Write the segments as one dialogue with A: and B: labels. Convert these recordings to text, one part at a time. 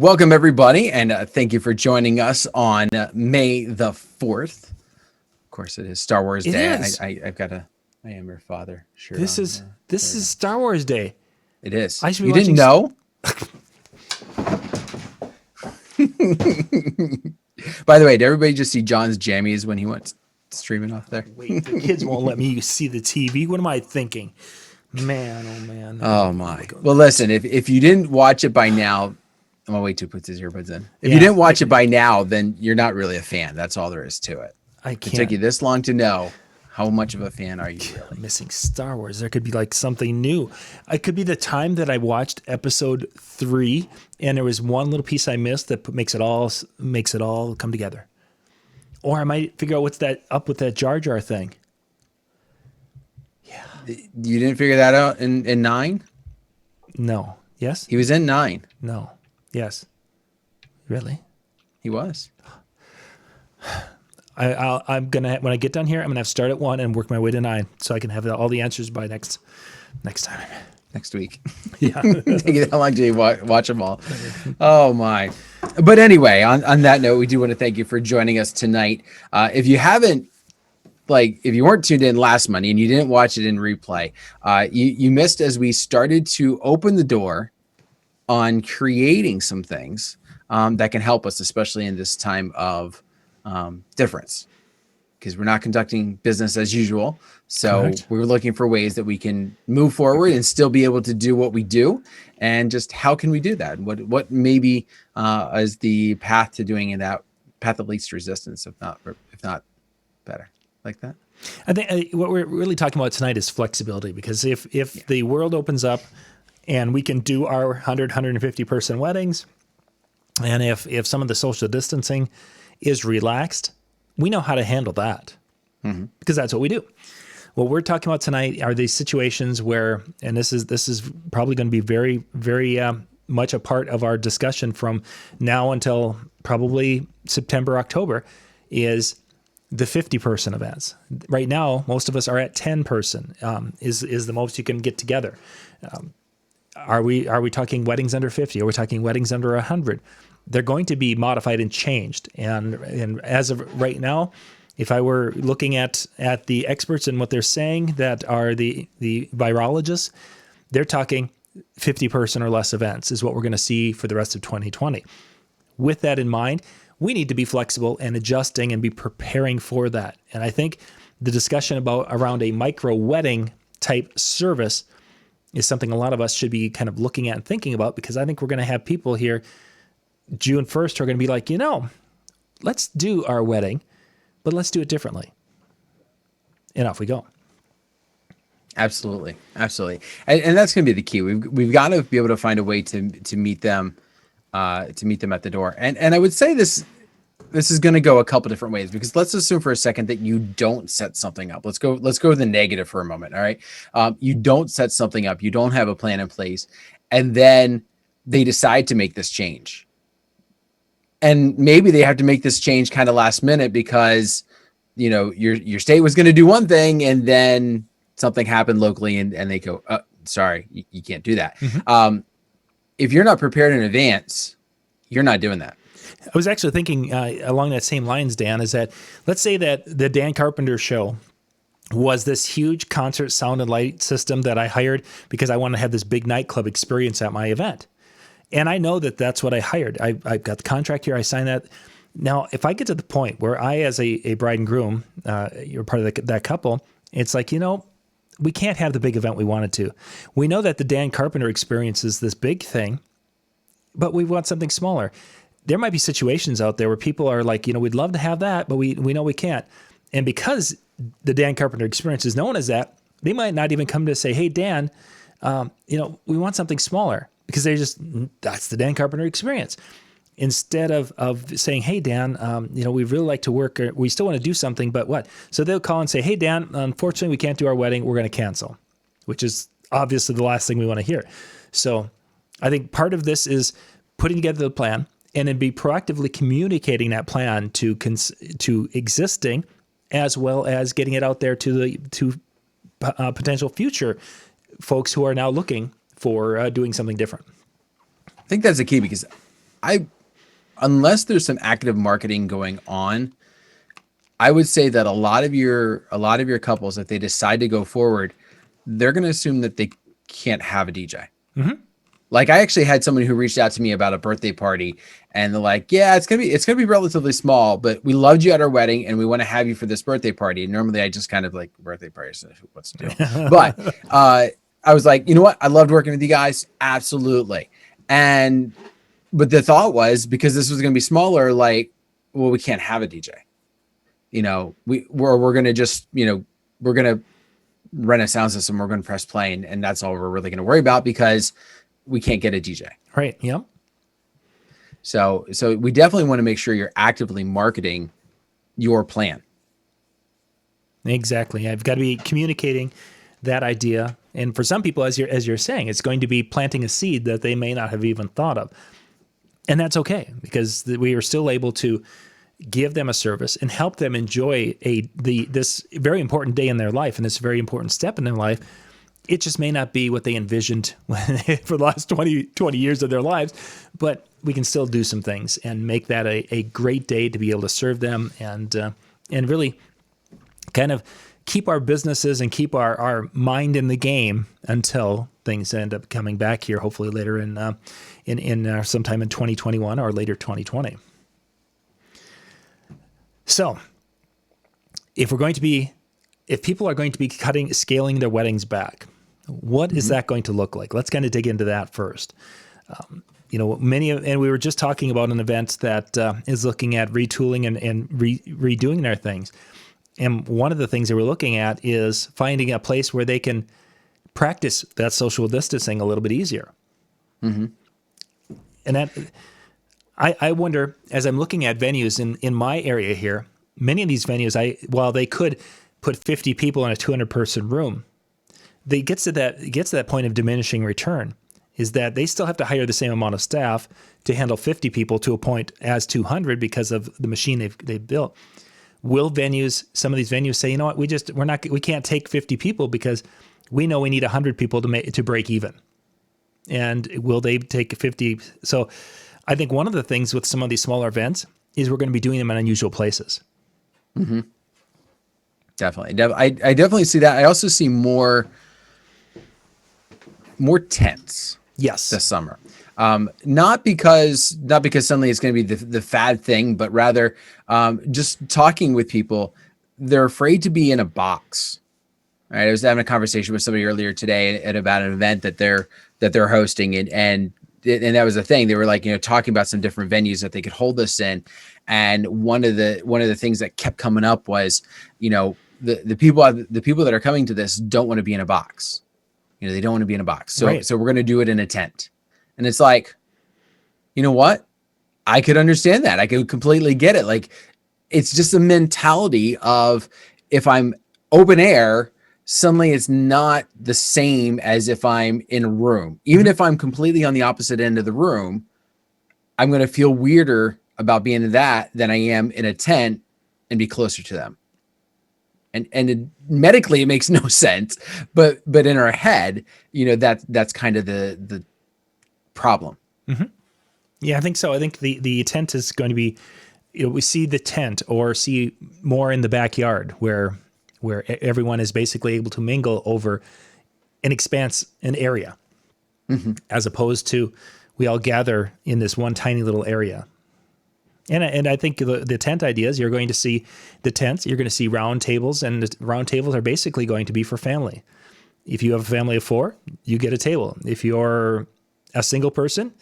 A: Welcome, everybody, and thank you for joining us on May the 4th. Of course, it is Star Wars Day. I've got I am your father shirt
B: This
A: on.
B: is Star Wars Day.
A: It is.
B: I should be
A: you didn't know? By the way, did everybody just see John's jammies when he went streaming off there?
B: Wait, the kids won't let me see the TV. What am I thinking? Man, oh man.
A: Oh my. Well, listen, if you didn't watch it by now, I'm gonna wait till he puts his earbuds in. If you didn't watch it by now, then you're not really a fan. That's all there is to it.
B: I can't.
A: It took you this long to know. How much of a fan are you really?
B: Missing Star Wars. There could be like something new. It could be the time that I watched episode 3 and there was one little piece I missed that makes it all come together. Or I might figure out what's that up with that Jar Jar thing. Yeah.
A: You didn't figure that out in 9?
B: No. Yes?
A: He was in 9.
B: No. Yes. Really?
A: He was.
B: I'm gonna, when I get done here, I'm gonna have to start at 1 and work my way to 9, so I can have all the answers by next time.
A: Next week.
B: Yeah.
A: How long do you watch them all? Oh my! But anyway, on that note, we do want to thank you for joining us tonight. If you haven't, if you weren't tuned in last Monday and you didn't watch it in replay, you missed as we started to open the door on creating some things that can help us, especially in this time of difference, because we're not conducting business as usual. So
B: Correct.
A: We're looking for ways that we can move forward and still be able to do what we do. And just how can we do that? What maybe is the path to doing it, that path of least resistance, if not better, like that?
B: I think what we're really talking about tonight is flexibility, because if the world opens up and we can do our 150 person weddings, and if some of the social distancing is relaxed, we know how to handle that, because that's what we do. What we're talking about tonight are these situations where, and this is probably going to be very, very much a part of our discussion from now until probably September, October, is the 50 person events. Right now, most of us are at 10 person, is the most you can get together. Are we talking weddings under 50? Are we talking weddings under 100? They're going to be modified and changed. And as of right now, if I were looking at the experts and what they're saying, that are the virologists, they're talking 50 person or less events is what we're going to see for the rest of 2020. With that in mind, we need to be flexible and adjusting and be preparing for that. And I think the discussion around a micro wedding type service is something a lot of us should be kind of looking at and thinking about, because I think we're going to have people here June 1st are going to be like, let's do our wedding, but let's do it differently. And off we go.
A: Absolutely. And that's going to be the key. We've got to be able to find a way to meet them at the door. And I would say this is going to go a couple different ways, because let's assume for a second that you don't set something up. Let's go with the negative for a moment. All right. You don't set something up. You don't have a plan in place. And then they decide to make this change. And maybe they have to make this change kind of last minute because, your state was going to do one thing and then something happened locally and they go, sorry, you can't do that. Mm-hmm. If you're not prepared in advance, you're not doing that.
B: I was actually thinking along that same lines, Dan, is that let's say that the Dan Carpenter show was this huge concert sound and light system that I hired because I want to have this big nightclub experience at my event. And I know that that's what I hired. I've got the contract here. I signed that. Now, if I get to the point where I, as a bride and groom, you're part of that couple, it's like, we can't have the big event we wanted to. We know that the Dan Carpenter experience is this big thing, but we want something smaller. There might be situations out there where people are like, we'd love to have that, but we know we can't. And because the Dan Carpenter experience is known as that, they might not even come to say, hey, Dan, we want something smaller. Because that's the Dan Carpenter experience. Instead of saying, hey, Dan, we'd really like to work, or we still want to do something, but what? So they'll call and say, hey, Dan, unfortunately, we can't do our wedding. We're going to cancel, which is obviously the last thing we want to hear. So I think part of this is putting together the plan and then be proactively communicating that plan to existing, as well as getting it out there to potential future folks who are now looking for doing something different.
A: I think that's the key, because I unless there's some active marketing going on, I would say that a lot of your couples, if they decide to go forward, they're going to assume that they can't have a DJ. Like I actually had somebody who reached out to me about a birthday party, and they're like, "Yeah, it's gonna be relatively small, but we loved you at our wedding, and we want to have you for this birthday party." And normally, I just kind of like birthday parties, so what's the deal? But I was like, you know what? I loved working with you guys, absolutely. But the thought was, because this was gonna be smaller, like, well, we can't have a DJ. You know, we're gonna just, you know, we're gonna rent a sound system, we're gonna press play, and that's all we're really gonna worry about because we can't get a DJ.
B: Right. Yep.
A: So we definitely want to make sure you're actively marketing your plan.
B: Exactly. I've got to be communicating that idea. And for some people, as you're saying, it's going to be planting a seed that they may not have even thought of. And that's okay, because we are still able to give them a service and help them enjoy this very important day in their life and this very important step in their life. It just may not be what they envisioned for the last 20 years of their lives, but we can still do some things and make that a great day to be able to serve them and really kind of keep our businesses and keep our mind in the game until things end up coming back here, hopefully later in sometime in 2021 or later 2020. So if people are going to be scaling their weddings back, what is that going to look like? Let's kind of dig into that first. And we were just talking about an event that is looking at retooling and redoing their things. And one of the things that we're looking at is finding a place where they can practice that social distancing a little bit easier. Mm-hmm. And that, I wonder, as I'm looking at venues in my area here, many of these venues, while they could put 50 people in a 200-person room, it gets to that point of diminishing return, is that they still have to hire the same amount of staff to handle 50 people to a point as 200 because of the machine they've built. Will some of these venues say, you know what, we can't take 50 people because we know we need 100 people to break even? And will they take 50? So I think one of the things with some of these smaller events is we're going to be doing them in unusual places.
A: Mm-hmm. Definitely. I definitely see that. I also see more tents.
B: Yes.
A: This summer. Not because suddenly it's going to be the fad thing, but rather just talking with people, they're afraid to be in a box. Right. I was having a conversation with somebody earlier today about an event that they're hosting, and that was the thing. They were like, talking about some different venues that they could hold this in. And one of the things that kept coming up was, the people that are coming to this don't want to be in a box. They don't want to be in a box. So,
B: right.
A: So we're going to do it in a tent. And it's like, you know what? I could understand that. I could completely get it. Like, it's just a mentality of, if I'm open air, suddenly it's not the same as if I'm in a room. Even if I'm completely on the opposite end of the room, I'm going to feel weirder about being in that than I am in a tent and be closer to them. And medically it makes no sense, but in our head, that's kind of the problem.
B: Mm-hmm. Yeah, I think so. I think the tent is going to be, we see the tent or see more in the backyard where everyone is basically able to mingle over an area, as opposed to we all gather in this one tiny little area. And I think the tent ideas, you're going to see the tents, you're going to see round tables, and the round tables are basically going to be for family. If you have a family of 4, you get a table. If you're a single person,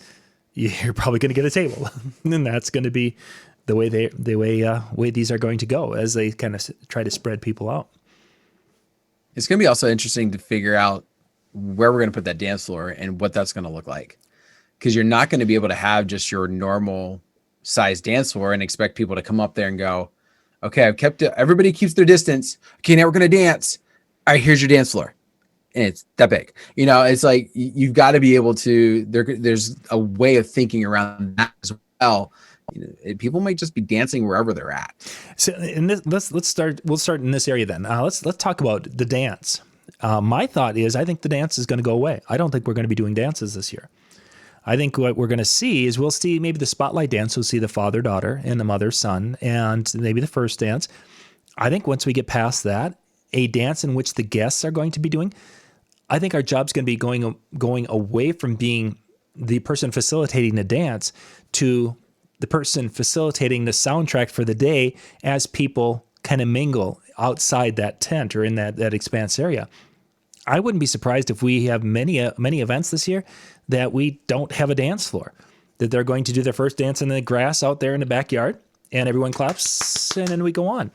B: you're probably going to get a table. And that's going to be the way these are going to go as they kind of try to spread people out.
A: It's going to be also interesting to figure out where we're going to put that dance floor and what that's going to look like. Because you're not going to be able to have just your normal size dance floor and expect people to come up there and go, okay, I've kept it. Everybody keeps their distance. Okay, now we're going to dance. All right, here's your dance floor. And it's that big. It's like, you've got to be able to, there's a way of thinking around that as well. People might just be dancing wherever they're at.
B: So, let's start. We'll start in this area then. Let's talk about the dance. My thought is, I think the dance is going to go away. I don't think we're going to be doing dances this year. I think what we're going to see is we'll see maybe the spotlight dance. We'll see the father-daughter and the mother-son and maybe the first dance. I think once we get past that, a dance in which the guests are going to be doing, I think our job's going to be going away from being the person facilitating the dance to the person facilitating the soundtrack for the day as people kind of mingle outside that tent or in that expanse area. I wouldn't be surprised if we have many events this year that we don't have a dance floor, that they're going to do their first dance in the grass out there in the backyard and everyone claps and then we go on.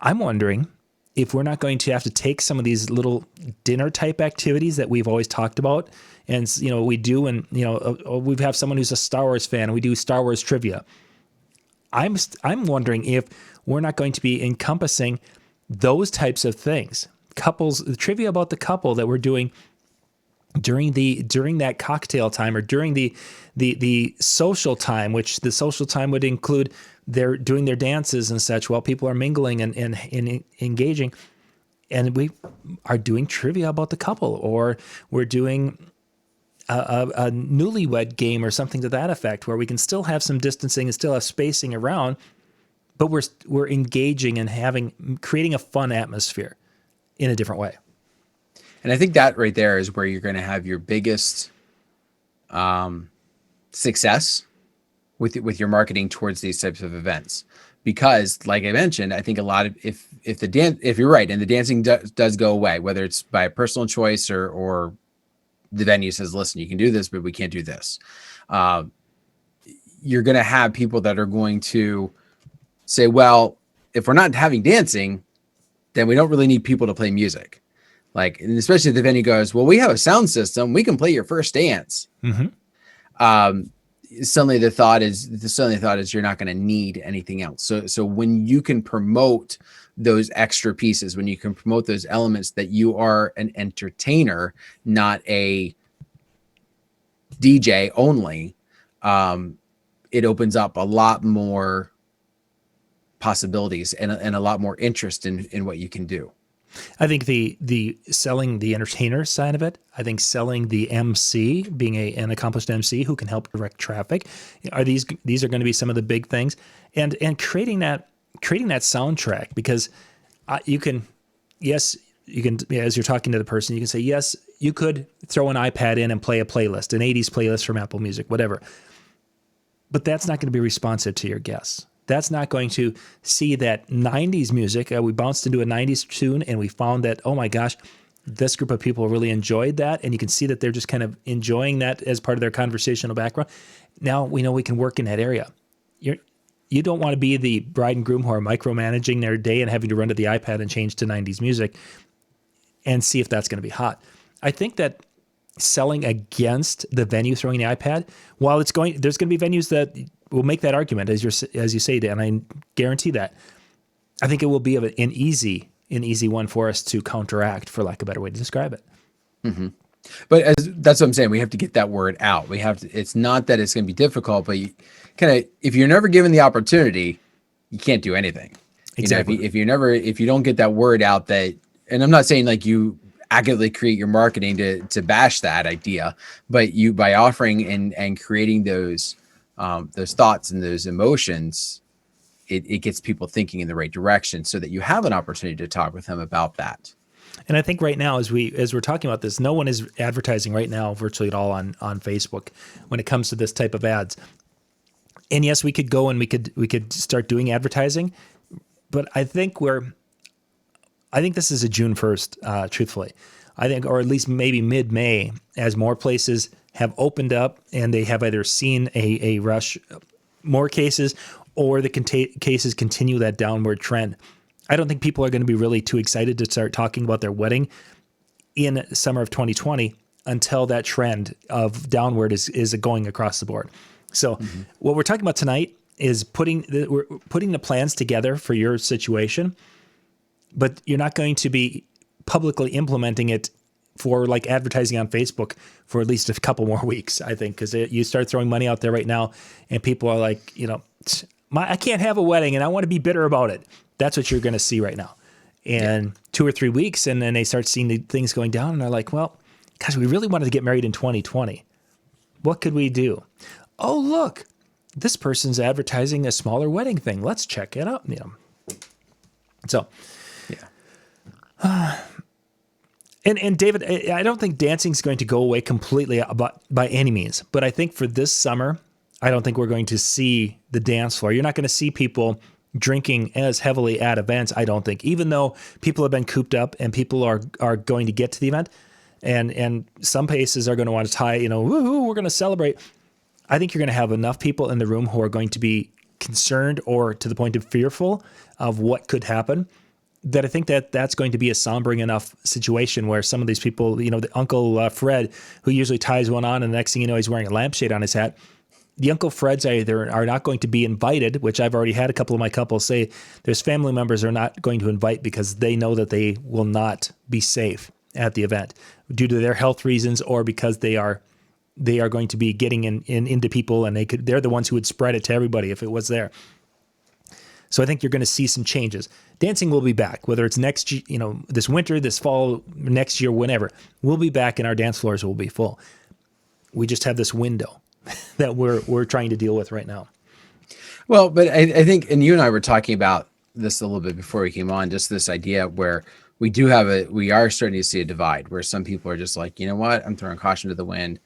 B: I'm wondering if we're not going to have to take some of these little dinner type activities that we've always talked about. And, we do, and, we have someone who's a Star Wars fan and we do Star Wars trivia. I'm wondering if we're not going to be encompassing those types of things. Couples, the trivia about the couple that we're doing during that cocktail time or during the social time, which the social time would include they're doing their dances and such while people are mingling and engaging. And we are doing trivia about the couple, or we're doing a newlywed game or something to that effect, where we can still have some distancing and still have spacing around, but we're engaging and creating a fun atmosphere in a different way.
A: And I think that right there is where you're going to have your biggest success with your marketing towards these types of events. Because, like I mentioned, I think a lot of if you're right and the dancing does go away, whether it's by personal choice or the venue says, listen, you can do this, but we can't do this. You're going to have people that are going to say, well, if we're not having dancing, then we don't really need people to play music. Like, and especially if the venue goes, well, we have a sound system, we can play your first dance. Mm-hmm. Suddenly the thought is you're not going to need anything else. So when you can promote those extra pieces, when you can promote those elements that you are an entertainer, not a DJ only, it opens up a lot more possibilities and a lot more interest in what you can do.
B: I think the selling the entertainer side of it, I think selling the MC, being an accomplished MC who can help direct traffic, these are going to be some of the big things, and creating that soundtrack, because you can, as you're talking to the person, you can say, yes, you could throw an iPad in and play a playlist, an 80s playlist from Apple Music, whatever, but that's not going to be responsive to your guests. That's not going to see that 90s music. We bounced into a 90s tune and we found that, oh my gosh, this group of people really enjoyed that. And you can see that they're just kind of enjoying that as part of their conversational background. Now we know we can work in that area. You don't want to be the bride and groom who are micromanaging their day and having to run to the iPad and change to 90s music and see if that's going to be hot. I think that selling against the venue throwing the iPad, while there's going to be venues that will make that argument, as you say, Dan, I guarantee that. I think it will be an easy one for us to counteract, for lack of a better way to describe it.
A: Mm-hmm. But that's what I'm saying. We have to get that word out. It's not that it's going to be difficult, but if you're never given the opportunity, you can't do anything.
B: Exactly.
A: If you don't get that word out, and I'm not saying like you actively create your marketing to bash that idea, but you, by offering and creating those thoughts and those emotions, it gets people thinking in the right direction so that you have an opportunity to talk with them about that.
B: And I think right now, as we're talking about this, no one is advertising right now virtually at all on Facebook when it comes to this type of ads. And yes, we could go and we could start doing advertising, but I think this is a June 1st, truthfully. I think, or at least maybe mid-May, as more places have opened up and they have either seen a rush, more cases, or the cases continue that downward trend. I don't think people are going to be really too excited to start talking about their wedding in summer of 2020 until that trend of downward is going across the board. So what we're talking about tonight is putting the plans together for your situation, but you're not going to be publicly implementing it for like advertising on Facebook for at least a couple more weeks, I think, because you start throwing money out there right now and people are like, I can't have a wedding and I want to be bitter about it. That's what you're going to see right now. And 2 or 3 weeks, and then they start seeing the things going down and they're like, well, gosh, we really wanted to get married in 2020. What could we do? Oh, look, this person's advertising a smaller wedding thing. Let's check it out. So,
A: Yeah.
B: and David, I don't think dancing's going to go away completely by any means, but I think for this summer, I don't think we're going to see the dance floor. You're not going to see people drinking as heavily at events, I don't think, even though people have been cooped up and people are going to get to the event, and some places are going to want to tie, woohoo, we're going to celebrate. I think you're going to have enough people in the room who are going to be concerned or to the point of fearful of what could happen, that I think that's going to be a sombering enough situation where some of these people, the Uncle Fred, who usually ties one on, and the next thing you know, he's wearing a lampshade on his hat. The Uncle Freds either are not going to be invited, which I've already had a couple of my couples say there's family members are not going to invite because they know that they will not be safe at the event due to their health reasons, or because they are going to be getting into people, and they're the ones who would spread it to everybody if it was there. So I think you're going to see some changes. Dancing will be back, whether it's next, this winter, this fall, next year, whenever. We'll be back, and our dance floors will be full. We just have this window that we're trying to deal with right now.
A: Well, but I think, and you and I were talking about this a little bit before we came on, just this idea where we are starting to see a divide where some people are just like, you know what, I'm throwing caution to the wind.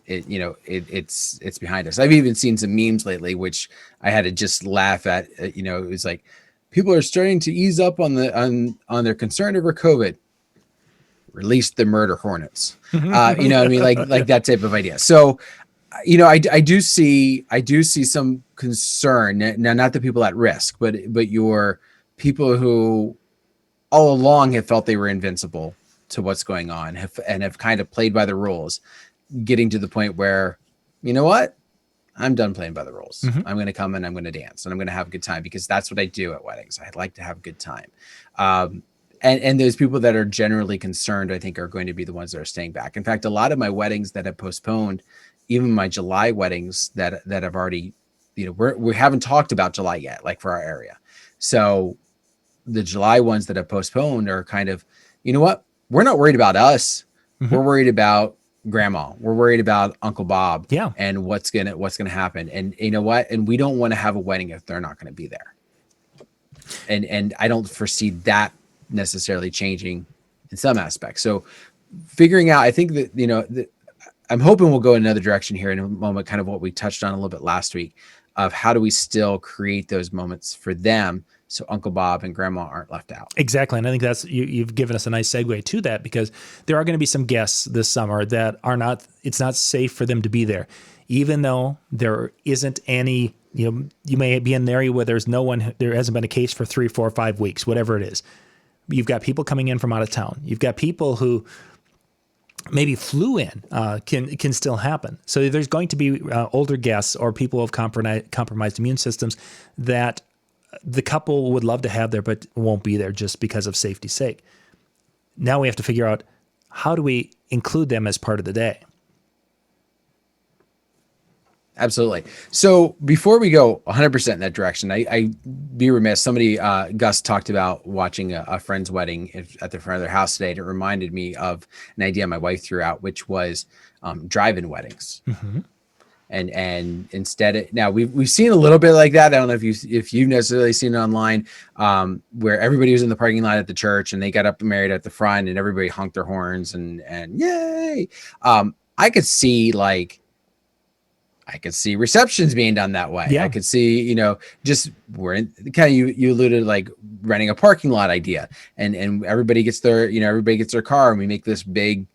A: It's behind us. I've even seen some memes lately, which I had to just laugh at. It was like, people are starting to ease up on their concern over COVID. Release the murder hornets. You know what I mean? Like that type of idea. So, I do see some concern now, not the people at risk, but your people who all along have felt they were invincible to what's going on, have kind of played by the rules, getting to the point where, you know what, I'm done playing by the rules. Mm-hmm. I'm going to come and I'm going to dance and I'm going to have a good time, because that's what I do at weddings. I like to have a good time. And those people that are generally concerned, I think, are going to be the ones that are staying back. In fact, a lot of my weddings that have postponed, even my July weddings that have already, we haven't talked about July yet, like for our area. So the July ones that have postponed are kind of, you know what, we're not worried about us. Mm-hmm. We're worried about grandma. We're worried about Uncle Bob.
B: Yeah.
A: And what's gonna happen. And you know what? And we don't want to have a wedding if they're not going to be there. And I don't foresee that necessarily changing in some aspects. So figuring out, I think that, I'm hoping we'll go in another direction here in a moment, kind of what we touched on a little bit last week, of how do we still create those moments for them so Uncle Bob and Grandma aren't left out.
B: Exactly. And I think that's, you've given us a nice segue to that, because there are going to be some guests this summer that it's not safe for them to be there. Even though there isn't any, you may be in an area where there hasn't been a case for 3, 4, 5 weeks, whatever it is. You've got people coming in from out of town. You've got people who maybe flew in, can still happen. So there's going to be older guests or people of compromised immune systems that the couple would love to have there, but won't be there just because of safety's sake. Now we have to figure out, how do we include them as part of the day?
A: Absolutely. So before we go 100% in that direction, I be remiss. Somebody, Gus, talked about watching a friend's wedding at the front of their house today. And it reminded me of an idea my wife threw out, which was drive-in weddings. Mm-hmm. And instead, now we've seen a little bit like that. I don't know if you've necessarily seen it online, where everybody was in the parking lot at the church and they got up and married at the front and everybody honked their horns and yay. I could see receptions being done that way. Yeah. I could see, just we're in kind of, you alluded like renting a parking lot idea, and everybody gets their car and we make this big,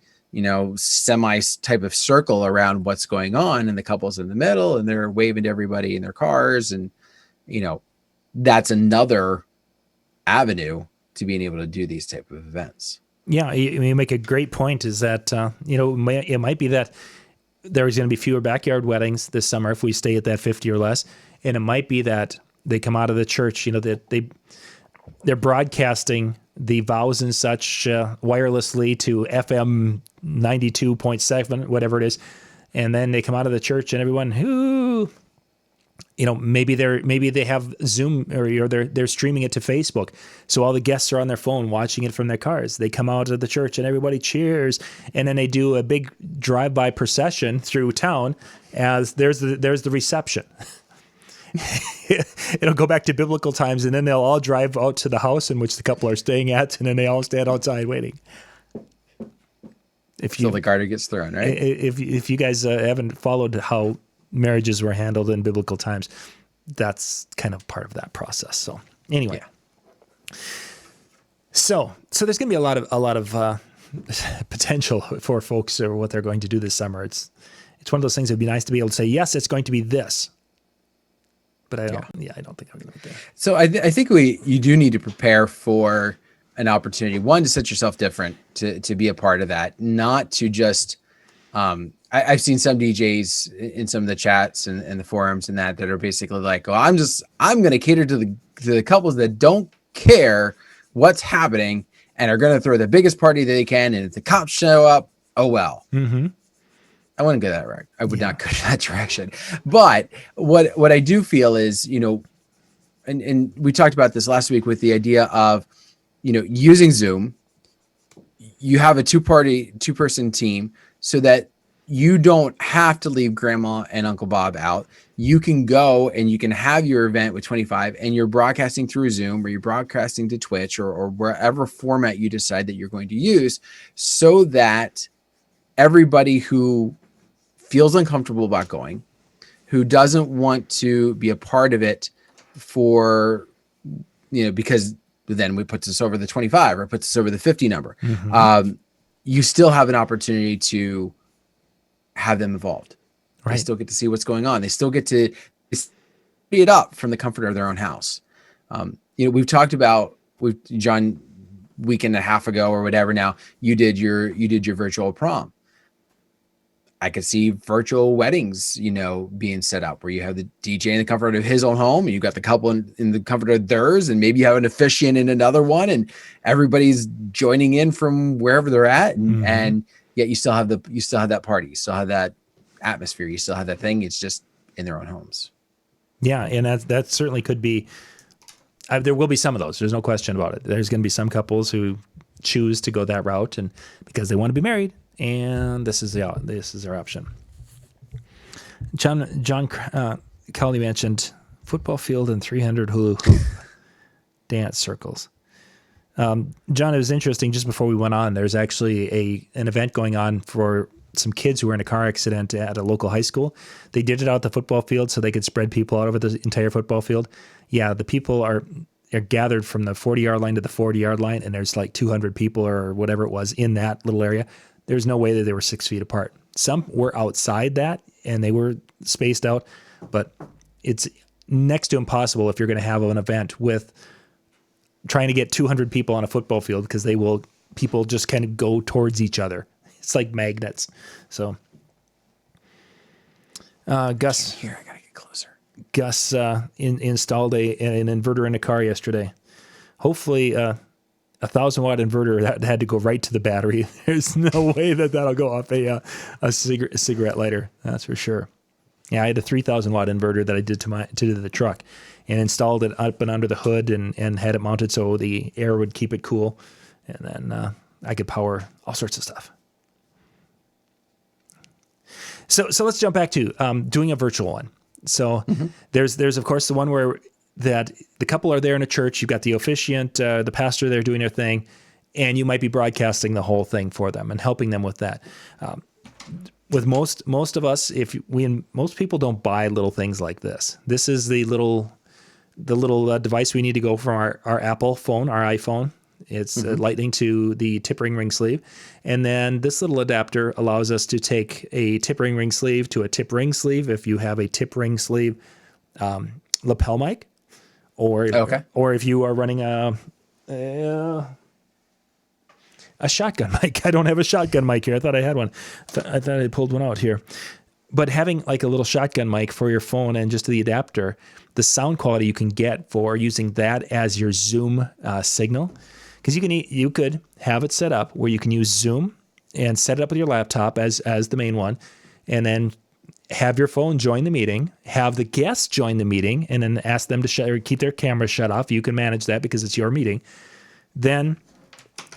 A: semi type of circle around what's going on, and the couple's in the middle and they're waving to everybody in their cars. And, that's another avenue to being able to do these type of events.
B: Yeah. You make a great point, is that, it might be that there's going to be fewer backyard weddings this summer if we stay at that 50 or less. And it might be that they come out of the church, that they're broadcasting the vows and such wirelessly to FM 92.7, whatever it is. And then they come out of the church and everyone, maybe they have Zoom or they're streaming it to Facebook. So all the guests are on their phone watching it from their cars. They come out of the church and everybody cheers. And then they do a big drive-by procession through town as there's the reception. It'll go back to biblical times, and then they'll all drive out to the house in which the couple are staying at, and then they all stand outside waiting.
A: So the garter gets thrown, right?
B: If you guys haven't followed how marriages were handled in biblical times, that's kind of part of that process. So anyway, so there's going to be a lot of potential for folks or what they're going to do this summer. It's one of those things. It'd be nice to be able to say, yes, it's going to be this. But I don't think I'm going to do that.
A: So I think you do need to prepare for an opportunity, one, to set yourself different, to be a part of that, not to just, I've seen some DJs in some of the chats and the forums and that are basically like, oh, I'm going to cater to the couples that don't care what's happening and are going to throw the biggest party that they can. And if the cops show up, oh, well. Mm-hmm. I wouldn't go that right. I would not go that direction. But what I do feel is, and we talked about this last week with the idea of, using Zoom. You have a two-person team so that you don't have to leave Grandma and Uncle Bob out. You can go and you can have your event with 25 and you're broadcasting through Zoom, or you're broadcasting to Twitch, or wherever format you decide that you're going to use, so that everybody who feels uncomfortable about going, who doesn't want to be a part of it because then we put this over the 25 or puts this over the 50 number. Mm-hmm. You still have an opportunity to have them involved. Right. They still get to see what's going on. They still get to see it up from the comfort of their own house. We've talked about John, week and a half ago or whatever. Now you did your virtual prom. I could see virtual weddings, being set up where you have the DJ in the comfort of his own home, and you've got the couple in the comfort of theirs, and maybe you have an officiant in another one, and everybody's joining in from wherever they're at, and yet you still have that party, you still have that atmosphere, you still have that thing. It's just in their own homes. Yeah,
B: and that certainly could be. There will be some of those. There's no question about it. There's going to be some couples who choose to go that route, and because they want to be married. And this is their option. John Cowley mentioned football field and 300 hula hoop dance circles. John, it was interesting. Just before we went on, there's actually an event going on for some kids who were in a car accident at a local high school. They did it out the football field so they could spread people out over the entire football field. Yeah, the people are gathered from the 40-yard line to the 40-yard line, and there's like 200 people or whatever it was in that little area. There's no way that they were 6 feet apart. Some were outside that, and they were spaced out, but it's next to impossible if you're going to have an event with trying to get 200 people on a football field, because people just kind of go towards each other. It's like magnets. So, Gus,
A: here, I gotta get closer.
B: Gus installed an inverter in a car yesterday. Hopefully, 1,000-watt inverter that had to go right to the battery. There's no way that'll go off a cigarette lighter. That's for sure. Yeah, I had a 3,000-watt inverter that I did to the truck, and installed it up and under the hood, and had it mounted so the air would keep it cool, and then I could power all sorts of stuff. So let's jump back to doing a virtual one. So there's of course the one where that the couple are there in a church. You've got the officiant, the pastor there doing their thing, and you might be broadcasting the whole thing for them and helping them with that. With most of us, most people don't buy little things like this. This is the little device we need to go from our Apple phone, our iPhone. It's lightning to the tip ring sleeve. And then this little adapter allows us to take a tip ring sleeve to a tip ring sleeve if you have a tip ring sleeve lapel mic. Or if you are running a shotgun mic. I don't have a shotgun mic here. I thought I had one. I thought I pulled one out here. But having like a little shotgun mic for your phone and just the adapter, the sound quality you can get for using that as your Zoom signal, because you could have it set up where you can use Zoom and set it up with your laptop as the main one, and then have your phone join the meeting, have the guests join the meeting, and then ask them to keep their cameras shut off. You can manage that because it's your meeting. Then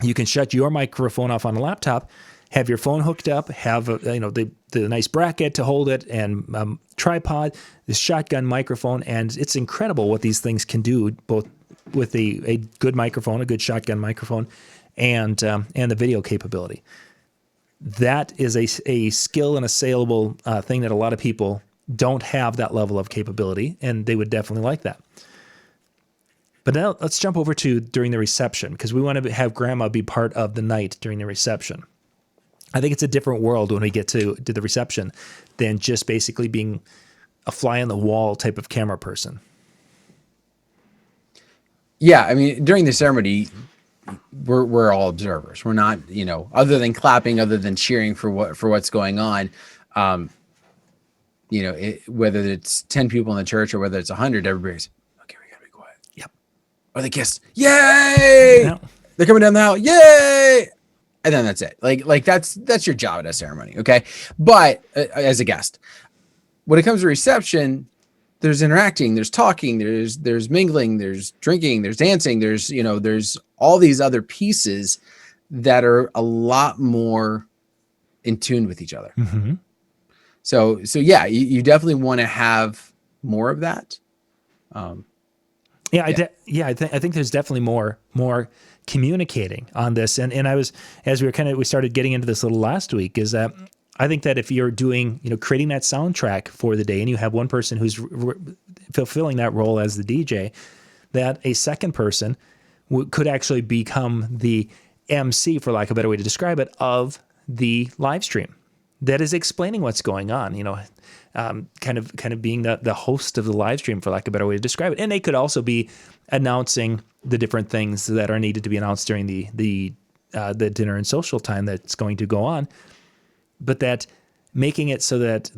B: you can shut your microphone off on the laptop, have your phone hooked up, have the nice bracket to hold it, and tripod, this shotgun microphone, and it's incredible what these things can do, both with a good microphone, a good shotgun microphone, and the video capability. That is a skill and a saleable thing that a lot of people don't have that level of capability, and they would definitely like that. But now let's jump over to during the reception, because we want to have grandma be part of the night during the reception. I think it's a different world when we get to the reception than just basically being a fly on the wall type of camera person.
A: Yeah, I mean, during the ceremony, we're all observers. We're not, other than clapping, other than cheering for what's going on. Whether it's 10 people in the church or whether it's 100, everybody's okay. We gotta be quiet.
B: Yep.
A: Or the kiss, yay!
B: Yeah.
A: They're coming down the aisle, yay! And then that's it. Like that's your job at a ceremony, okay? But as a guest, when it comes to reception, there's interacting, there's talking, there's mingling, there's drinking, there's dancing, there's all these other pieces that are a lot more in tune with each other.
B: Mm-hmm.
A: So yeah, you definitely want to have more of that.
B: I think there's definitely more communicating on this. And I was, as we started getting into this a little last week, is that I think that if you're doing, creating that soundtrack for the day and you have one person who's fulfilling that role as the DJ, that a second person could actually become the MC, for lack of a better way to describe it, of the live stream that is explaining what's going on, kind of being the host of the live stream, for lack of a better way to describe it. And they could also be announcing the different things that are needed to be announced during the dinner and social time that's going to go on. But that making it so that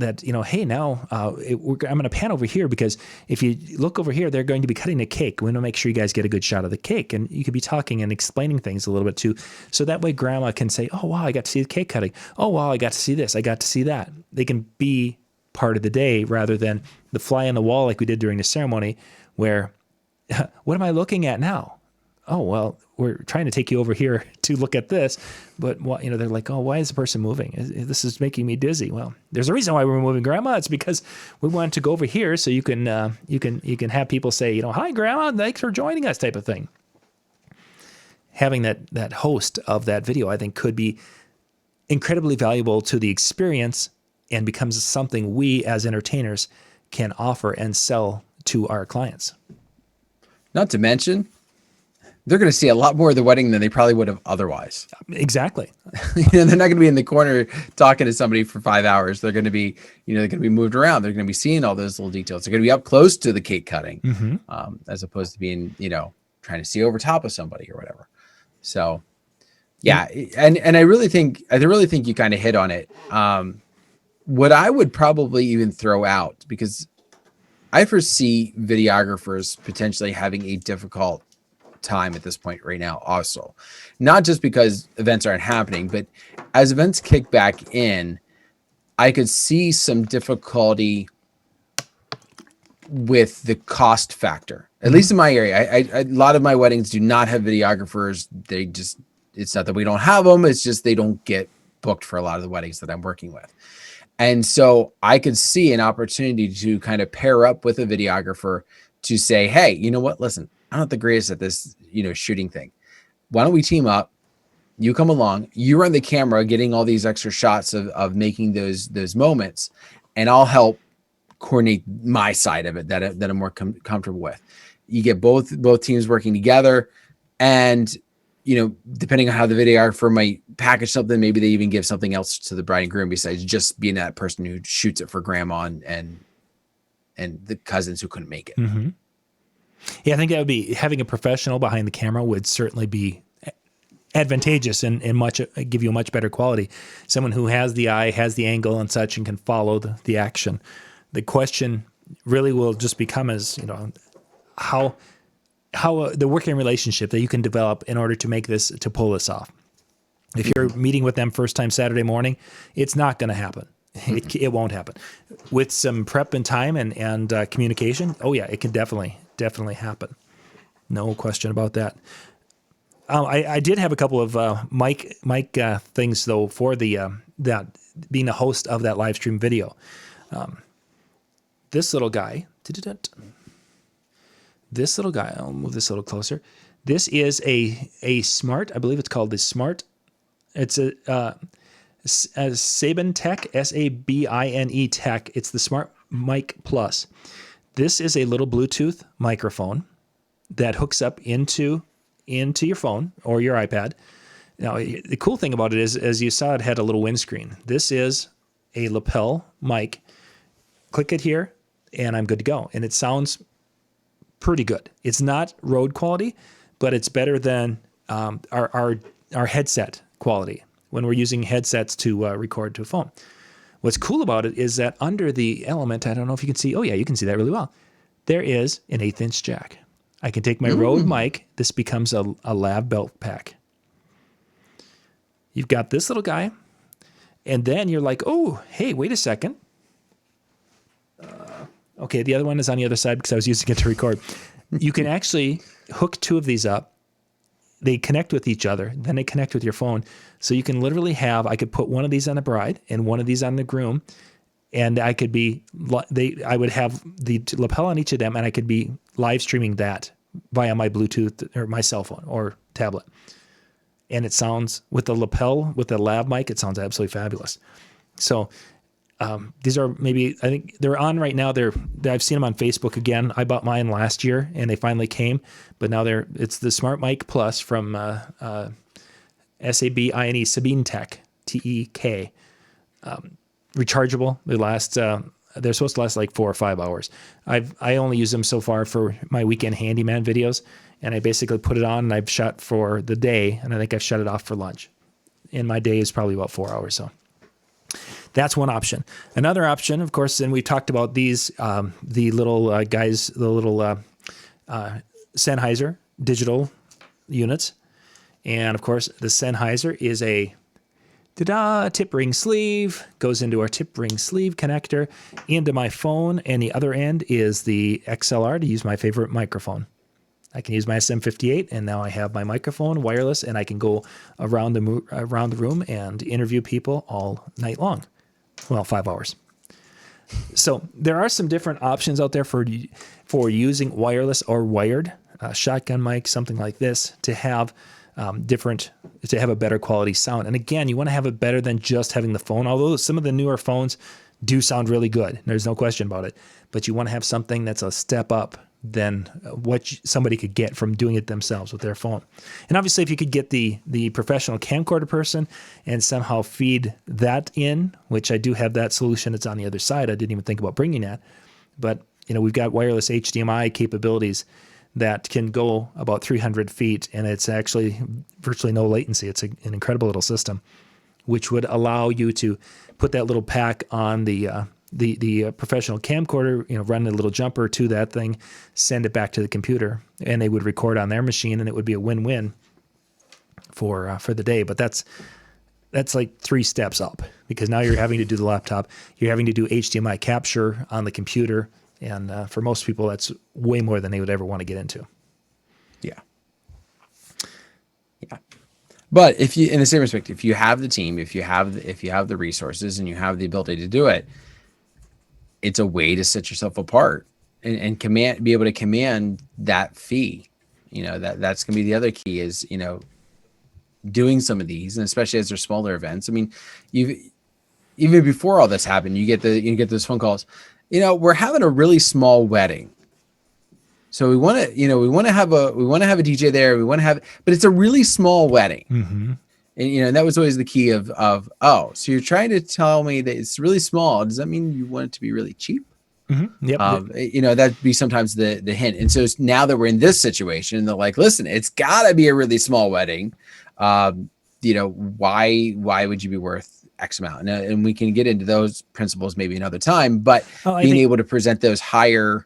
B: hey, now I'm going to pan over here, because if you look over here, they're going to be cutting a cake. We want to make sure you guys get a good shot of the cake, and you could be talking and explaining things a little bit too, so that way grandma can say, oh wow, I got to see the cake cutting. Oh wow, I got to see this. I got to see that. They can be part of the day rather than the fly on the wall like we did during the ceremony, where what am I looking at now? Oh, well, we're trying to take you over here to look at this, but they're like, oh, why is the person moving? This is making me dizzy. Well, there's a reason why we're moving, Grandma. It's because we wanted to go over here so you can have people say, hi, Grandma, thanks for joining us, type of thing. Having that host of that video, I think, could be incredibly valuable to the experience and becomes something we as entertainers can offer and sell to our clients.
A: Not to mention, they're going to see a lot more of the wedding than they probably would have otherwise.
B: Exactly.
A: They're not going to be in the corner talking to somebody for 5 hours. They're going to be, they're going to be moved around. They're going to be seeing all those little details. They're going to be up close to the cake cutting, as opposed to being, trying to see over top of somebody or whatever. So, yeah, and I really think you kind of hit on it. What I would probably even throw out, because I foresee videographers potentially having a difficult time at this point right now also, not just because events aren't happening, but as events kick back in, I could see some difficulty with the cost factor, at least in my area. A lot of my weddings do not have videographers. It's not that we don't have them, it's just they don't get booked for a lot of the weddings that I'm working with. And so I could see an opportunity to kind of pair up with a videographer to say, hey, you know what, listen, I'm not the greatest at this, shooting thing. Why don't we team up? You come along, you run the camera, getting all these extra shots of making those moments, and I'll help coordinate my side of it that I'm more comfortable with. You get both teams working together, and depending on how the videographer might package something, maybe they even give something else to the bride and groom besides just being that person who shoots it for grandma and the cousins who couldn't make it.
B: Mm-hmm. Yeah, I think that would be, having a professional behind the camera would certainly be advantageous and give you a much better quality. Someone who has the eye, has the angle and such, and can follow the action. The question really will just become how the working relationship that you can develop in order to pull this off. If you're meeting with them first time Saturday morning, it's not going to happen. It won't happen. With some prep and time and communication, oh yeah, it can definitely happen. No question about that. I did have a couple of mic things though for the that being a host of that live stream video. This little guy, I'll move this a little closer. This is a smart, I believe it's called the smart. It's a Sabin Tech, Sabine Tech. It's the Smart Mic Plus. This is a little Bluetooth microphone that hooks up into your phone or your iPad. Now, the cool thing about it is, as you saw, it had a little windscreen. This is a lapel mic. Click it here, and I'm good to go. And it sounds pretty good. It's not Rode quality, but it's better than our headset quality when we're using headsets to record to a phone. What's cool about it is that under the element, I don't know if you can see, oh yeah, you can see that really well. There is an 1/8" jack. I can take my Rode mic. This becomes a lav belt pack. You've got this little guy, and then you're like, oh, hey, wait a second. Okay, the other one is on the other side because I was using it to record. You can actually hook two of these up. They connect with each other. Then they connect with your phone. So you can literally I could put one of these on the bride and one of these on the groom. And I would have the lapel on each of them, and I could be live streaming that via my Bluetooth or my cell phone or tablet. And it sounds, with the lapel, with the lav mic, it sounds absolutely fabulous. So these are I think they're on right now. I've seen them on Facebook again. I bought mine last year, and they finally came. But now it's the Smart Mic Plus from Sabine, Sabine Tech, TEK. Rechargeable. They're supposed to last like 4 or 5 hours. I only use them so far for my weekend handyman videos, and I basically put it on and I've shot for the day, and I think I've shut it off for lunch. And my day is probably about 4 hours. So that's one option. Another option, of course, and we talked about these, the little guys, the little Sennheiser digital units. And of course, the Sennheiser is a tip ring sleeve, goes into our tip ring sleeve connector into my phone, and the other end is the XLR to use my favorite microphone. I can use my SM58, and now I have my microphone wireless, and I can go around the room and interview people all night long. Well, 5 hours. So there are some different options out there for using wireless or wired shotgun mic, something like this, to have a better quality sound. And again, you want to have it better than just having the phone, although some of the newer phones do sound really good. There's no question about it. But you want to have something that's a step up than what somebody could get from doing it themselves with their phone. And obviously, if you could get the professional camcorder person and somehow feed that in, which I do have that solution, it's on the other side. I didn't even think about bringing that. But we've got wireless HDMI capabilities that can go about 300 feet, and it's actually virtually no latency. It's an incredible little system, which would allow you to put that little pack on the professional camcorder, run a little jumper to that thing, send it back to the computer, and they would record on their machine, and it would be a win-win for the day. But that's like 3 steps up, because now you're having to do the laptop, you're having to do HDMI capture on the computer. And for most people, that's way more than they would ever want to get into.
A: Yeah. But if you, in the same respect, if you have the team, if you have the resources, and you have the ability to do it, it's a way to set yourself apart and be able to command that fee. That's going to be the other key is, doing some of these, and especially as they're smaller events. I mean, even before all this happened, you get those phone calls. We're having a really small wedding, so we want to have a DJ there. But it's a really small wedding.
B: Mm-hmm.
A: And that was always the key of so you're trying to tell me that it's really small. Does that mean you want it to be really cheap?
B: Mm-hmm. Yep.
A: That'd be sometimes the hint. And so now that we're in this situation, they're like, listen, it's gotta be a really small wedding. Why would you be worth X amount? And we can get into those principles maybe another time, but being able to present those higher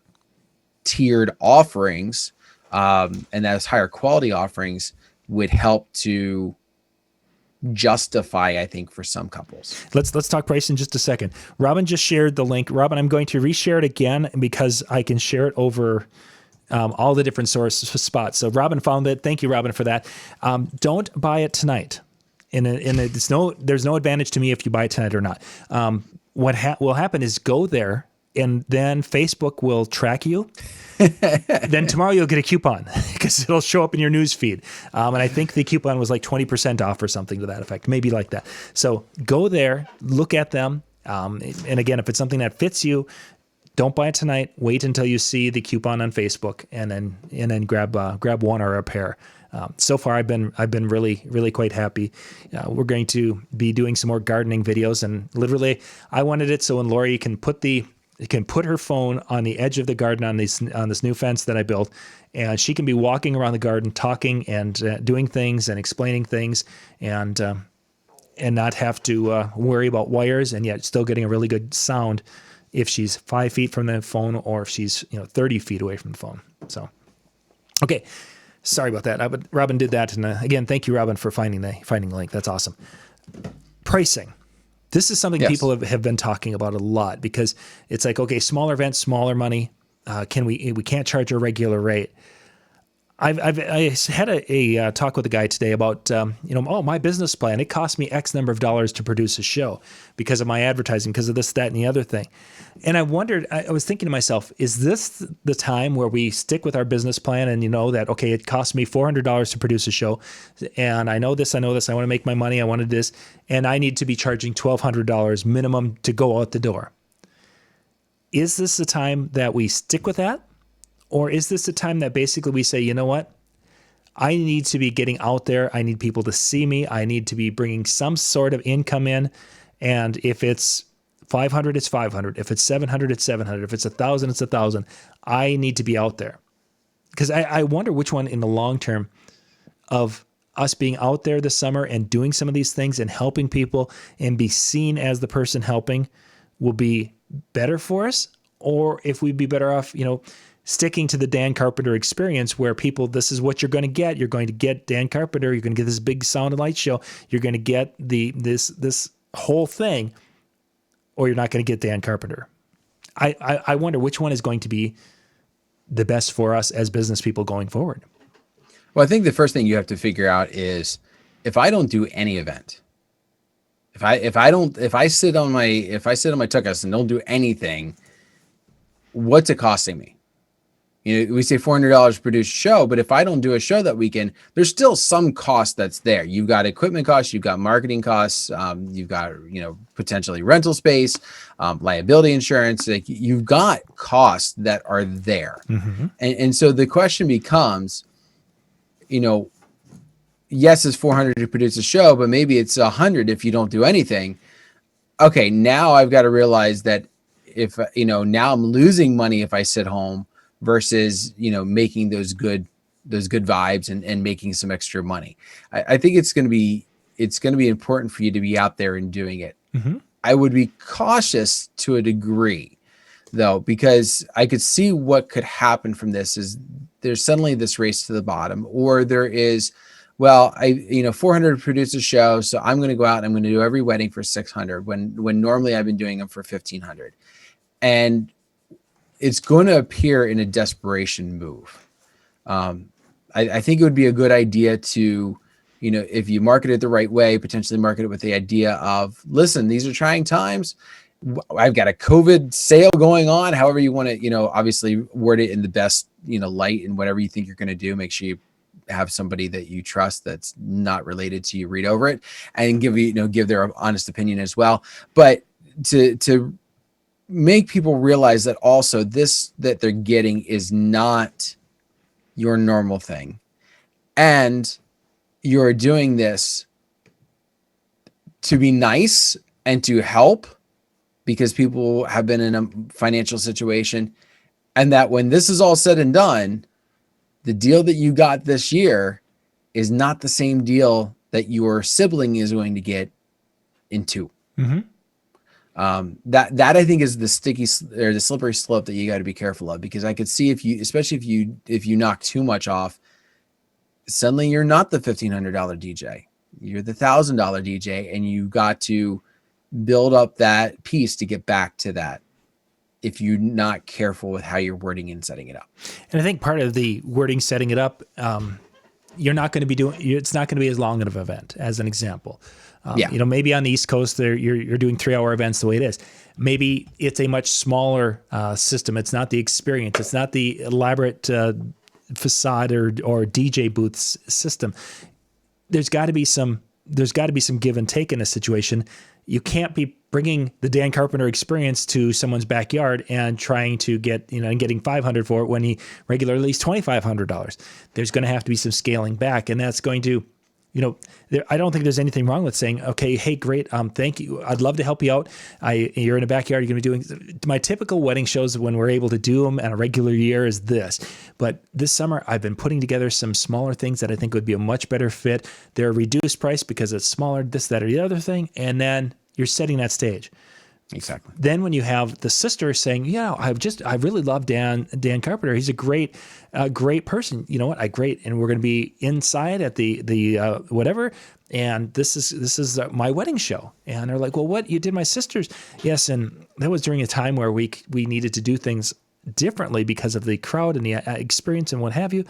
A: tiered offerings, and those higher quality offerings would help to justify, I think, for some couples.
B: Let's talk price in just a second. Robin just shared the link. Robin, I'm going to reshare it again because I can share it over all the different source spots. So Robin found it. Thank you, Robin, for that. Don't buy it tonight. There's no advantage to me if you buy it tonight or not. What will happen is go there, and then Facebook will track you. Then tomorrow you'll get a coupon because it'll show up in your news feed. And I think the coupon was like 20% off or something to that effect, maybe like that. So go there, look at them. And again, if it's something that fits you, don't buy it tonight. Wait until you see the coupon on Facebook, and then grab one or a pair. So far, I've been really quite happy. We're going to be doing some more gardening videos, and literally, I wanted it so when Lori can put her phone on the edge of the garden on this new fence that I built, and she can be walking around the garden, talking and doing things and explaining things, and not have to worry about wires, and yet still getting a really good sound if she's 5 feet from the phone or if she's 30 feet away from the phone. So, okay, sorry about that. Robin did that, and again, thank you, Robin, for finding the link. That's awesome. Pricing. This is something people have been talking about a lot because it's like, okay, smaller events, smaller money. We can't charge a regular rate. I had a talk with a guy today about, my business plan. It cost me X number of dollars to produce a show because of my advertising, because of this, that, and the other thing. And I wondered, I was thinking to myself, is this the time where we stick with our business plan and that, okay, it cost me $400 to produce a show, and I know this, I want to make my money, I wanted this, and I need to be charging $1,200 minimum to go out the door. Is this the time that we stick with that? Or is this the time that basically we say, you know what? I need to be getting out there. I need people to see me. I need to be bringing some sort of income in. And if it's 500, it's 500. If it's 700, it's 700. If it's 1,000, it's 1,000. I need to be out there. Because I wonder which one in the long term of us being out there this summer and doing some of these things and helping people and be seen as the person helping will be better for us. Or if we'd be better off, sticking to the Dan Carpenter experience where people, this is what you're going to get. You're going to get Dan Carpenter. You're going to get this big sound and light show. You're going to get this whole thing, or you're not going to get Dan Carpenter. I wonder which one is going to be the best for us as business people going forward.
A: Well, I think the first thing you have to figure out is if I don't do any event, if I sit on my tuchus and don't do anything, what's it costing me? We say $400 to produce a show, but if I don't do a show that weekend, there's still some cost that's there. You've got equipment costs, you've got marketing costs, you've got, potentially rental space, liability insurance. Like you've got costs that are there. Mm-hmm. And so the question becomes, yes, it's $400 to produce a show, but maybe it's $100 if you don't do anything. Okay, now I've got to realize that if, now I'm losing money if I sit home versus, making those good vibes and making some extra money. I think it's going to be important for you to be out there and doing it. Mm-hmm. I would be cautious to a degree though, because I could see what could happen from this is there's suddenly this race to the bottom, or there is, well, 400 produce a show. So I'm going to go out and I'm going to do every wedding for 600 when normally I've been doing them for 1,500. And it's going to appear in a desperation move. I think it would be a good idea to, if you market it the right way, potentially market it with the idea of, listen, these are trying times. I've got a COVID sale going on. However you want to, obviously word it in the best, light, and whatever you think you're going to do, make sure you have somebody that you trust that's not related to you read over it and give their honest opinion as well. But to make people realize that also this that they're getting is not your normal thing, and you're doing this to be nice and to help because people have been in a financial situation, and that when this is all said and done, the deal that you got this year is not the same deal that your sibling is going to get in 2. Mm-hmm. That I think is the the slippery slope that you got to be careful of, because I could see if you knock too much off, suddenly you're not the $1,500 DJ. you're the $1,000 DJ, and you got to build up that piece to get back to that if you're not careful with how you're wording and setting it up.
B: And I think part of the wording, setting it up, you're not going to be doing, it's not going to be as long of an event, as an example.
A: Yeah.
B: You know, maybe on the East Coast, you're doing 3-hour events the way it is. Maybe it's a much smaller system. It's not the experience. It's not the elaborate facade or DJ booths system. There's got to be some give and take in a situation. You can't be bringing the Dan Carpenter experience to someone's backyard and trying to get, and getting $500 for it when he regularly is $2,500. There's going to have to be some scaling back, and that's going to, I don't think there's anything wrong with saying, okay, hey, great, thank you. I'd love to help you out. You're in a backyard. You're going to be doing my typical wedding shows when we're able to do them on a regular year is this. But this summer, I've been putting together some smaller things that I think would be a much better fit. They're a reduced price because it's smaller, this, that, or the other thing. And then you're setting that stage.
A: Exactly.
B: Then when you have the sister saying, I really love Dan Carpenter. He's a great person. You know what? Great. And we're going to be inside at the whatever. And this is my wedding show. And they're like, well, what? You did my sister's? Yes. And that was during a time where we needed to do things differently because of the crowd and the experience and what have you.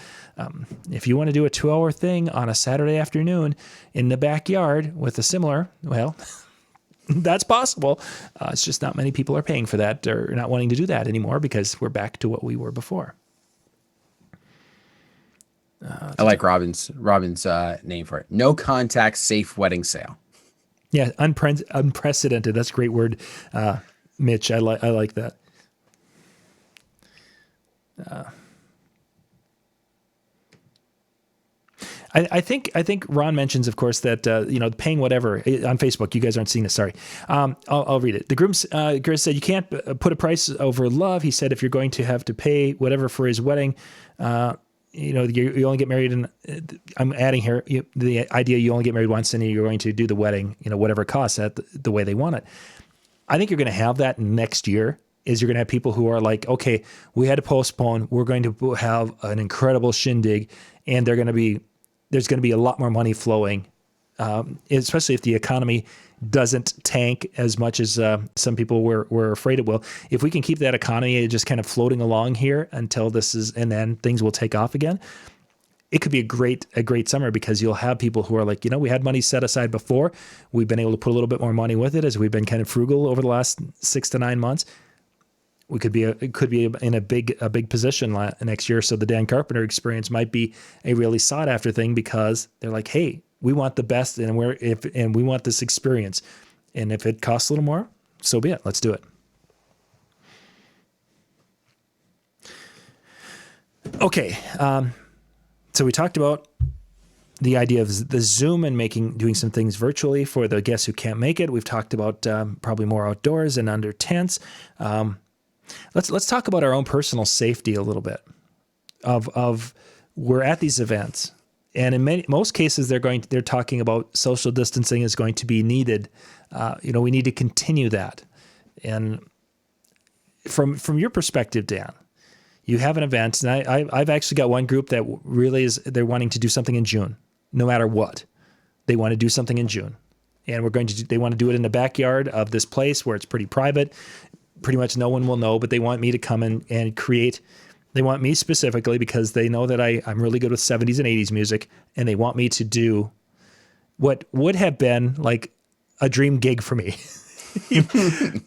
B: If you want to do a 2-hour thing on a Saturday afternoon in the backyard with a similar, well, that's possible. It's just not many people are paying for that or not wanting to do that anymore because we're back to what we were before.
A: I like Robin's name for it. No contact, safe wedding sale.
B: Yeah, unprecedented. That's a great word, Mitch. I like that. I think Ron mentions, of course, that paying whatever on Facebook. You guys aren't seeing this. Sorry, I'll read it. The groom said you can't put a price over love. He said if you're going to have to pay whatever for his wedding, you only get married. And I'm adding here the idea you only get married once, and you're going to do the wedding, whatever it costs at the way they want it. I think you're going to have that next year. Is you're going to have people who are like, okay, we had to postpone. We're going to have an incredible shindig, and there's going to be a lot more money flowing, especially if the economy doesn't tank as much as some people were afraid it will. If we can keep that economy just kind of floating along here until and then things will take off again, it could be a great summer because you'll have people who are like, we had money set aside before. We've been able to put a little bit more money with it as we've been kind of frugal over the last 6 to 9 months. We could be in a big position next year. So the Dan Carpenter experience might be a really sought after thing because they're like, hey, we want the best and we want this experience. And if it costs a little more, so be it. Let's do it. Okay. So we talked about the idea of the Zoom and doing some things virtually for the guests who can't make it. We've talked about probably more outdoors and under tents. Let's talk about our own personal safety a little bit. Of we're at these events, and in most cases they're talking about social distancing is going to be needed. We need to continue that. And from your perspective, Dan, you have an event, and I've actually got one group that really they're wanting to do something in June, no matter what. They want to do something in June, and they want to do it in the backyard of this place where it's pretty private. Pretty much no one will know, but they want me to come and create. They want me specifically because they know that I'm really good with 70s and 80s music, and they want me to do what would have been like a dream gig for me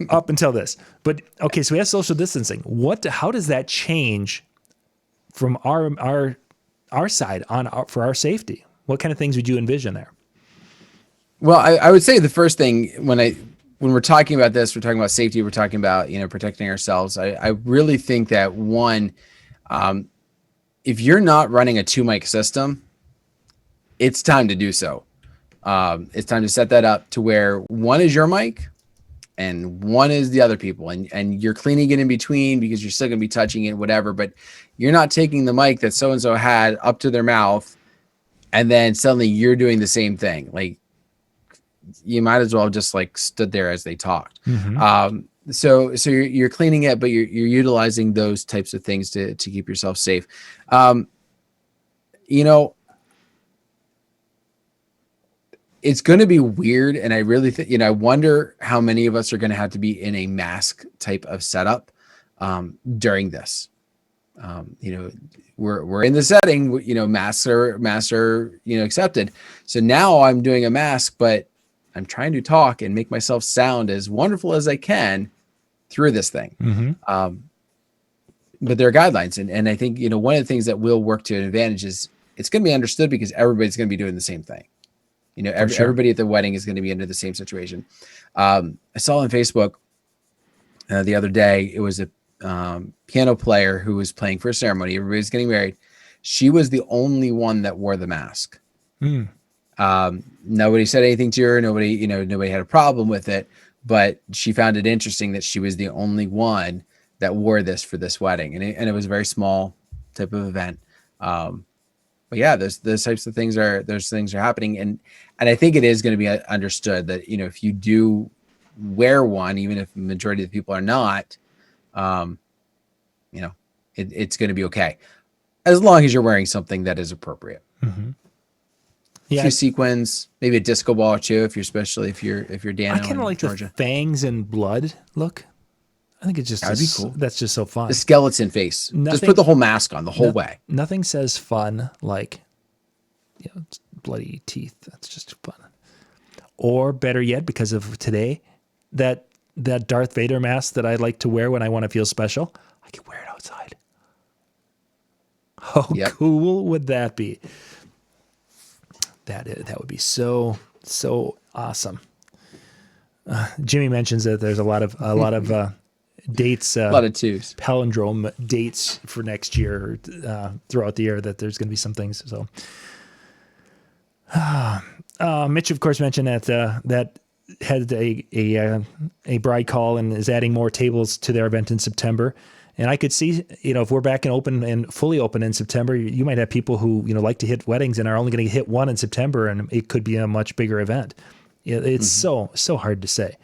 B: up until this. But okay, so we have social distancing. How does that change from our side for our safety? What kind of things would you envision there?
A: Well, I would say the first thing when we're talking about this, we're talking about safety, we're talking about, protecting ourselves. I really think that one, if you're not running a 2-mic system, it's time to do so. It's time to set that up to where one is your mic and one is the other people, and you're cleaning it in between because you're still going to be touching it, whatever, but you're not taking the mic that so-and-so had up to their mouth and then suddenly you're doing the same thing. Like, you might as well have just like stood there as they talked. Mm-hmm. So you're cleaning it, but you're utilizing those types of things to keep yourself safe. it's going to be weird. And I really think, I wonder how many of us are going to have to be in a mask type of setup during this. We're in the setting, masks are, accepted. So now I'm doing a mask, but I'm trying to talk and make myself sound as wonderful as I can through this thing. But there are guidelines. And I think, one of the things that will work to an advantage is it's going to be understood because everybody's going to be doing the same thing. Everybody at the wedding is going to be into the same situation. I saw on Facebook the other day, it was a piano player who was playing for a ceremony. Everybody's getting married. She was the only one that wore the mask. Nobody said anything to her. Nobody had a problem with it, but she found it interesting that she was the only one that wore this for this wedding. And it was a very small type of event. But yeah, those types of things are happening. And I think it is going to be understood that, if you do wear one, even if the majority of the people are not, it's going to be okay. As long as you're wearing something that is appropriate. Yeah. A few sequins, maybe a disco ball or two, especially if you're Dano.
B: I kind of like Georgia. The fangs and blood look. I think it's just
A: that'd be cool.
B: That's just so fun.
A: The skeleton face. Just put the whole mask on the whole way.
B: Nothing says fun like bloody teeth. That's just fun. Or better yet, because of today, that Darth Vader mask that I like to wear when I want to feel special, I can wear it outside. How cool would that be? That would be so awesome. Jimmy mentions that there's a lot of dates,
A: a lot of twos,
B: palindrome dates for next year throughout the year. That there's going to be some things. So, Mitch, of course, mentioned that had a bride call and is adding more tables to their event in September. And I could see, if we're back and open and fully open in September, you might have people who, like to hit weddings and are only going to hit one in September, and it could be a much bigger event. It's so hard to say.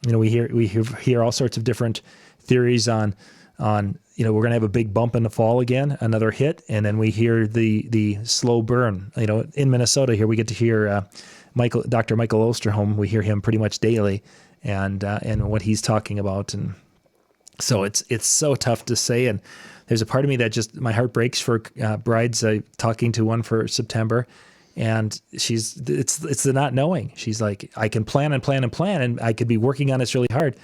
B: We hear all sorts of different theories on we're going to have a big bump in the fall again, another hit, and then we hear the slow burn. In Minnesota here, we get to hear Dr. Michael Osterholm. We hear him pretty much daily, and what he's talking about, and so it's so tough to say. And there's a part of me that just my heart breaks for brides. Talking to one for September. And it's the not knowing. She's like, I can plan and plan and plan, and I could be working on this really hard.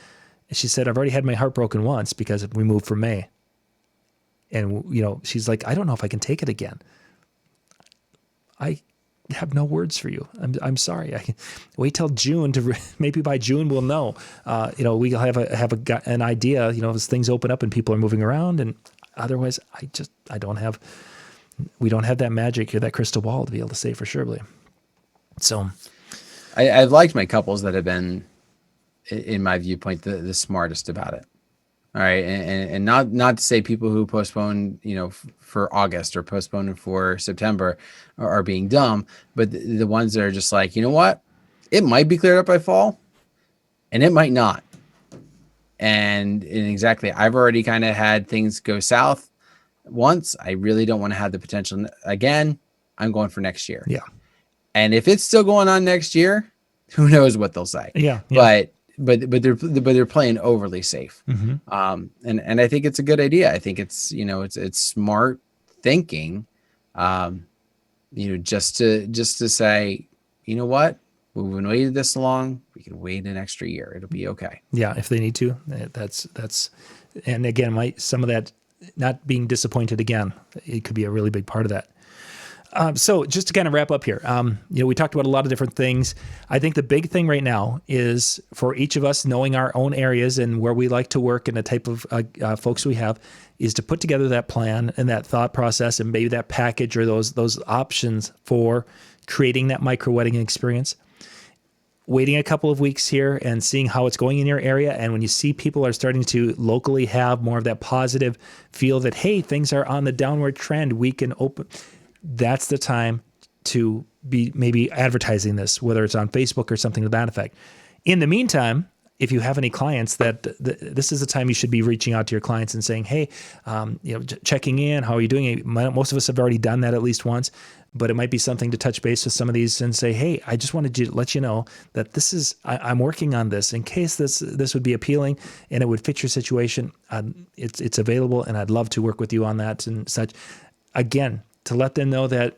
B: And she said, I've already had my heart broken once because we moved from May. And, she's like, I don't know if I can take it again. I have no words for you. I'm sorry. I can wait till June maybe by June we'll know. We'll have an idea, as things open up and people are moving around. And otherwise, we don't have that magic or that crystal ball to be able to say for surely. So
A: I've liked my couples that have been, in my viewpoint, the smartest about it. All right. And not to say people who postpone, for August or postpone for September are being dumb, but the ones that are just like, you know what, it might be cleared up by fall and it might not. And exactly, I've already kind of had things go south once. I really don't want to have the potential again. I'm going for next year.
B: Yeah.
A: And if it's still going on next year, who knows what they'll say.
B: Yeah.
A: But they're playing overly safe. And I think it's a good idea. I think it's smart thinking, just to say, you know what, we've been waiting this long. We can wait an extra year. It'll be okay.
B: Yeah. If they need to, that's, and again, some of that, not being disappointed again, it could be a really big part of that. So just to kind of wrap up here, we talked about a lot of different things. I think the big thing right now is for each of us knowing our own areas and where we like to work and the type of folks we have is to put together that plan and that thought process and maybe that package or those options for creating that micro wedding experience. Waiting a couple of weeks here and seeing how it's going in your area. And when you see people are starting to locally have more of that positive feel that, hey, things are on the downward trend, we can open. That's the time to be maybe advertising this, whether it's on Facebook or something to that effect. In the meantime, if you have any clients this is the time you should be reaching out to your clients and saying, hey, checking in, how are you doing? Most of us have already done that at least once, but it might be something to touch base with some of these and say, hey, I just wanted to let you know that this is, I'm working on this in case this would be appealing and it would fit your situation. It's available, and I'd love to work with you on that and such. Again, to let them know that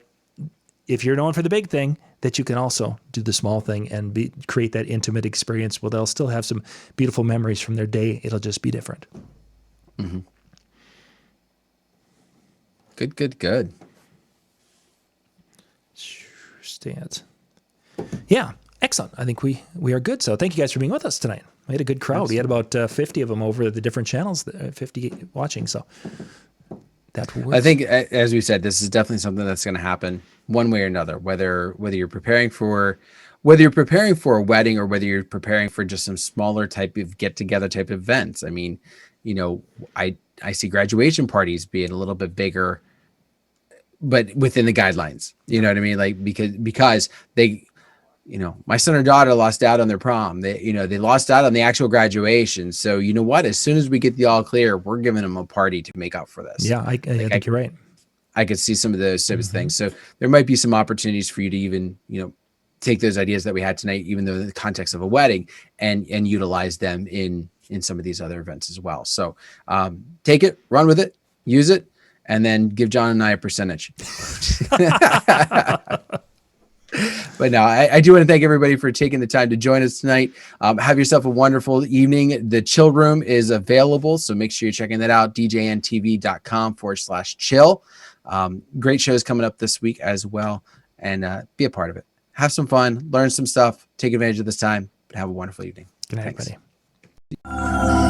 B: if you're known for the big thing, that you can also do the small thing and create that intimate experience where they'll still have some beautiful memories from their day. It'll just be different.
A: Mm-hmm. Good.
B: Stands. Yeah, excellent. I think we are good. So thank you guys for being with us tonight. We had a good crowd. We had about 50 of them over the different channels, 50 watching. So that works.
A: I think, as we said, this is definitely something that's going to happen one way or another. Whether you're preparing for a wedding or whether you're preparing for just some smaller type of get together type events. I mean, I see graduation parties being a little bit bigger, but within the guidelines. You know what I mean? Like because they, my son or daughter lost out on their prom. They lost out on the actual graduation. So you know what? As soon as we get the all clear, we're giving them a party to make up for this.
B: Yeah, I think you're right.
A: I could see some of those types of things. So there might be some opportunities for you to even, take those ideas that we had tonight, even though in the context of a wedding, and utilize them in some of these other events as well. So take it, run with it, use it, and then give John and I a percentage. But no, I do want to thank everybody for taking the time to join us tonight. Have yourself a wonderful evening. The Chill Room is available, so make sure you're checking that out, djntv.com/chill. Great shows coming up this week as well, and be a part of it. Have some fun, learn some stuff, take advantage of this time, but have a wonderful evening.
B: Good night,
A: Thanks.
B: everybody.